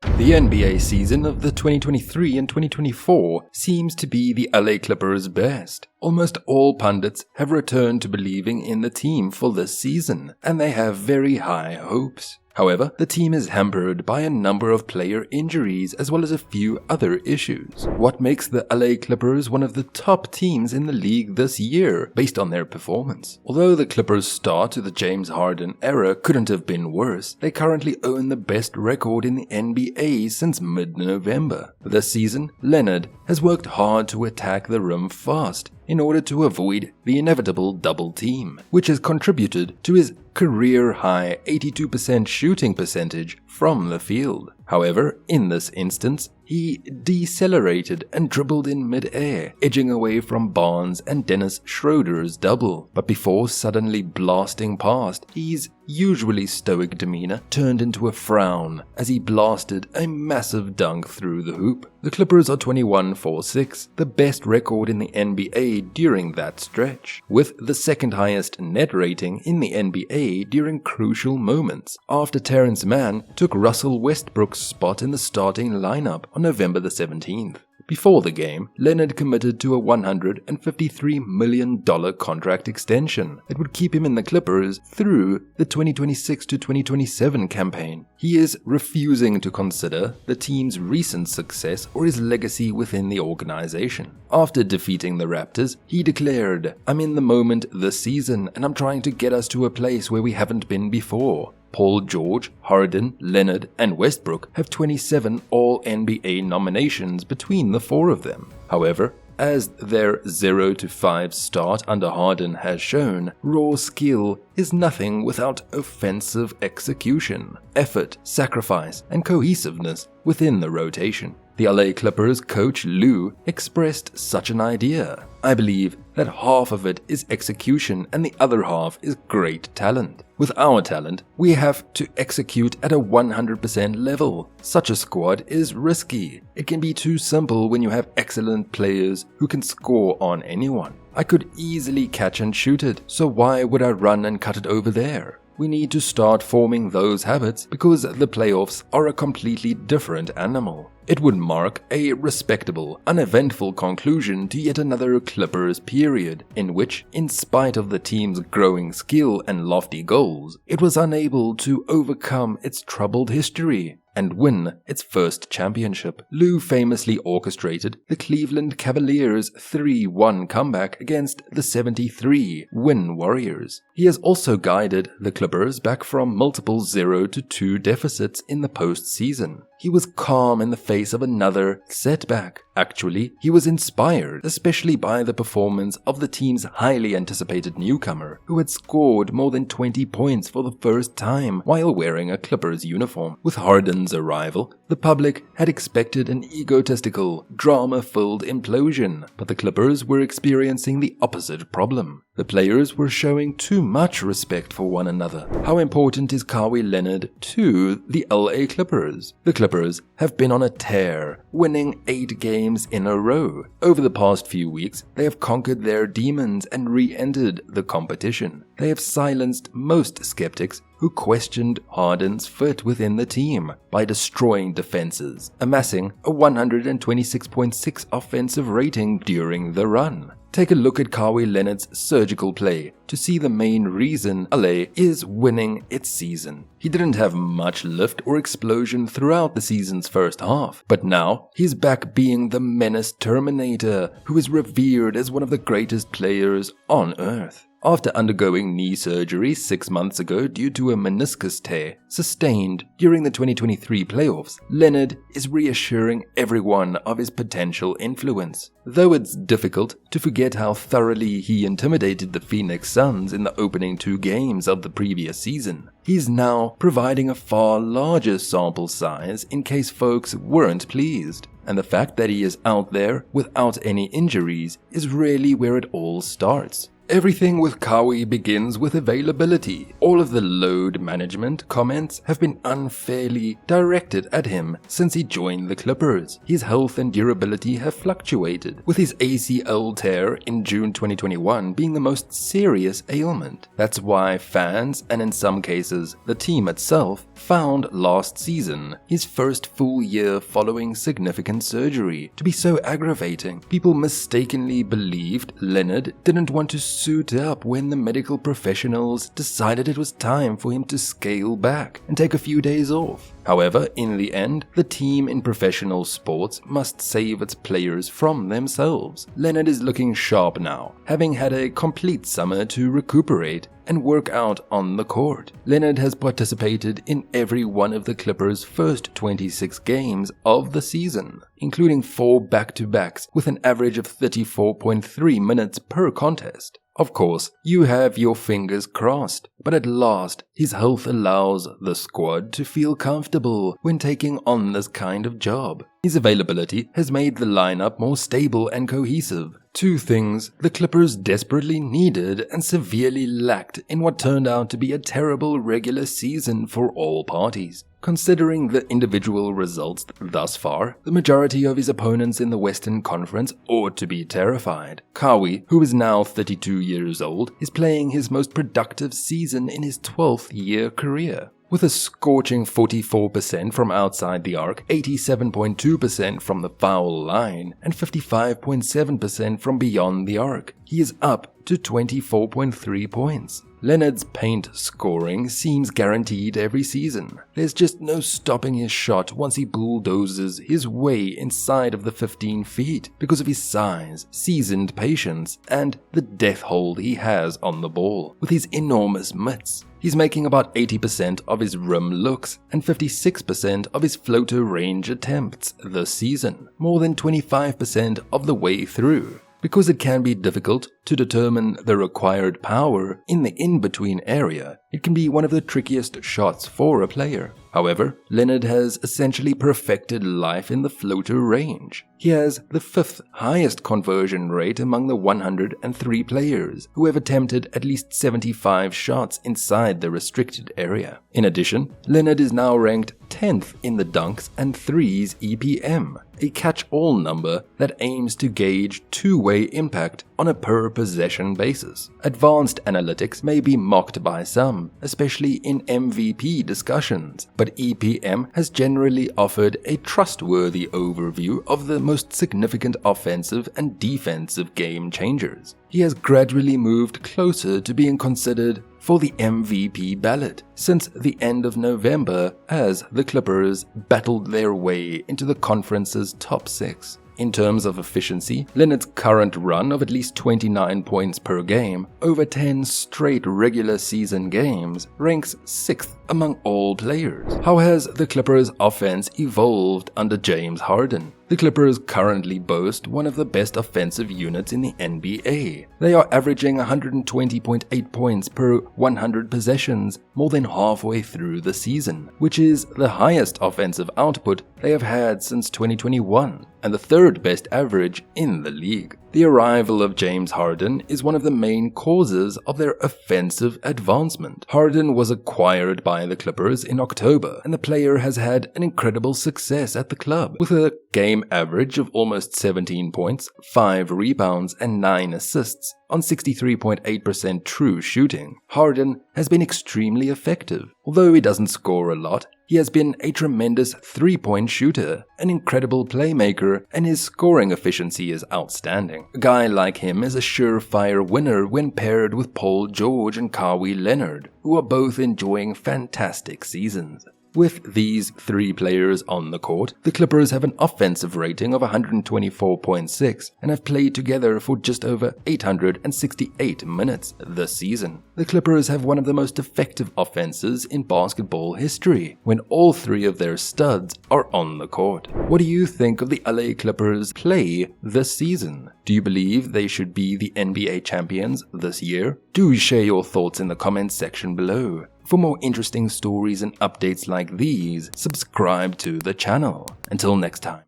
The NBA season of the 2023 and 2024 seems to be the LA Clippers' best. Almost all pundits have returned to believing in the team for this season, and they have very high hopes. However, the team is hampered by a number of player injuries as well as a few other issues. What makes the LA Clippers one of the top teams in the league this year based on their performance? Although the Clippers' start to the James Harden era couldn't have been worse, they currently own the best record in the NBA since mid-November. This season, Leonard has worked hard to attack the rim fast in order to avoid the inevitable double team, which has contributed to his career-high 82% shooting percentage from the field. However, in this instance, he decelerated and dribbled in mid-air, edging away from Barnes and Dennis Schroeder's double. But before suddenly blasting past, his usually stoic demeanor turned into a frown as he blasted a massive dunk through the hoop. The Clippers are 21-4-6, the best record in the NBA during that stretch, with the second highest net rating in the NBA during crucial moments, after Terrence Mann took Russell Westbrook's spot in the starting lineup on November the 17th. Before the game, Leonard committed to a $153 million contract extension that would keep him in the Clippers through the 2026-2027 campaign. He is refusing to consider the team's recent success or his legacy within the organization. After defeating the Raptors, he declared, "I'm in the moment this season and I'm trying to get us to a place where we haven't been before." Paul George, Harden, Leonard, and Westbrook have 27 All-NBA nominations between the four of them. However, as their 0-5 start under Harden has shown, raw skill is nothing without offensive execution, effort, sacrifice, and cohesiveness within the rotation. The LA Clippers coach Lou expressed such an idea. "I believe that half of it is execution and the other half is great talent. With our talent, we have to execute at a 100% level. Such a squad is risky. It can be too simple when you have excellent players who can score on anyone. I could easily catch and shoot it, so why would I run and cut it over there? We need to start forming those habits because the playoffs are a completely different animal." It would mark a respectable, uneventful conclusion to yet another Clippers period, in which, in spite of the team's growing skill and lofty goals, it was unable to overcome its troubled history and win its first championship. Lou famously orchestrated the Cleveland Cavaliers' 3-1 comeback against the 73-win Warriors. He has also guided the Clippers back from multiple 0-2 deficits in the postseason. He was calm in the face of another setback. Actually, he was inspired, especially by the performance of the team's highly anticipated newcomer, who had scored more than 20 points for the first time while wearing a Clippers uniform. With Harden's arrival, the public had expected an egotistical, drama-filled implosion, but the Clippers were experiencing the opposite problem. The players were showing too much respect for one another. How important is Kawhi Leonard to the LA Clippers? The Clippers have been on a tear, winning 8 games in a row. Over the past few weeks, they have conquered their demons and re-entered the competition. They have silenced most skeptics who questioned Harden's fit within the team by destroying defenses, amassing a 126.6 offensive rating during the run. Take a look at Kawhi Leonard's surgical play to see the main reason LA is winning its season. He didn't have much lift or explosion throughout the season's first half, but now he's back being the menace Terminator who is revered as one of the greatest players on earth. After undergoing knee surgery 6 months ago due to a meniscus tear sustained during the 2023 playoffs, Leonard is reassuring everyone of his potential influence. Though it's difficult to forget how thoroughly he intimidated the Phoenix Suns in the opening 2 games of the previous season, he's now providing a far larger sample size in case folks weren't pleased. And the fact that he is out there without any injuries is really where it all starts. Everything with Kawhi begins with availability. All of the load management comments have been unfairly directed at him since he joined the Clippers. His health and durability have fluctuated, with his ACL tear in June 2021 being the most serious ailment. That's why fans, and in some cases the team itself, found last season, his first full year following significant surgery, to be so aggravating. People mistakenly believed Leonard didn't want to suit up when the medical professionals decided it was time for him to scale back and take a few days off. However, in the end, the team in professional sports must save its players from themselves. Leonard is looking sharp now, having had a complete summer to recuperate and work out on the court. Leonard has participated in every one of the Clippers' first 26 games of the season, including 4 back-to-backs with an average of 34.3 minutes per contest. Of course, you have your fingers crossed, but at last, his health allows the squad to feel comfortable when taking on this kind of job. His availability has made the lineup more stable and cohesive. 2 things the Clippers desperately needed and severely lacked in what turned out to be a terrible regular season for all parties. Considering the individual results thus far, the majority of his opponents in the Western Conference ought to be terrified. Kawhi, who is now 32 years old, is playing his most productive season in his 12th year career. With a scorching 44% from outside the arc, 87.2% from the foul line, and 55.7% from beyond the arc, he is up to 24.3 points. Leonard's paint scoring seems guaranteed every season. There's just no stopping his shot once he bulldozes his way inside of the 15 feet because of his size, seasoned patience, and the death hold he has on the ball. With his enormous mitts, he's making about 80% of his rim looks and 56% of his floater range attempts this season, more than 25% of the way through. Because it can be difficult to determine the required power in the in-between area, it can be one of the trickiest shots for a player. However, Leonard has essentially perfected life in the floater range. He has the 5th highest conversion rate among the 103 players who have attempted at least 75 shots inside the restricted area. In addition, Leonard is now ranked 10th in the dunks and threes EPM, a catch-all number that aims to gauge two-way impact on a per-possession basis. Advanced analytics may be mocked by some, especially in MVP discussions, but EPM has generally offered a trustworthy overview of the most significant offensive and defensive game changers. He has gradually moved closer to being considered for the MVP ballot since the end of November as the Clippers battled their way into the conference's top 6. In terms of efficiency, Leonard's current run of at least 29 points per game over 10 straight regular season games ranks 6th among all players. How has the Clippers' offense evolved under James Harden? The Clippers currently boast one of the best offensive units in the NBA. They are averaging 120.8 points per 100 possessions more than halfway through the season, which is the highest offensive output they have had since 2021, and the 3rd best average in the league. The arrival of James Harden is one of the main causes of their offensive advancement. Harden was acquired by the Clippers in October, and the player has had an incredible success at the club, with a game average of almost 17 points, 5 rebounds, and 9 assists on 63.8% true shooting. Harden has been extremely effective. Although he doesn't score a lot, he has been a tremendous 3-point shooter, an incredible playmaker, and his scoring efficiency is outstanding. A guy like him is a surefire winner when paired with Paul George and Kawhi Leonard, who are both enjoying fantastic seasons. With these 3 players on the court, the Clippers have an offensive rating of 124.6 and have played together for just over 868 minutes this season. The Clippers have one of the most effective offenses in basketball history when all 3 of their studs are on the court. What do you think of the LA Clippers' play this season? Do you believe they should be the NBA champions this year? Do share your thoughts in the comments section below. For more interesting stories and updates like these, subscribe to the channel. Until next time.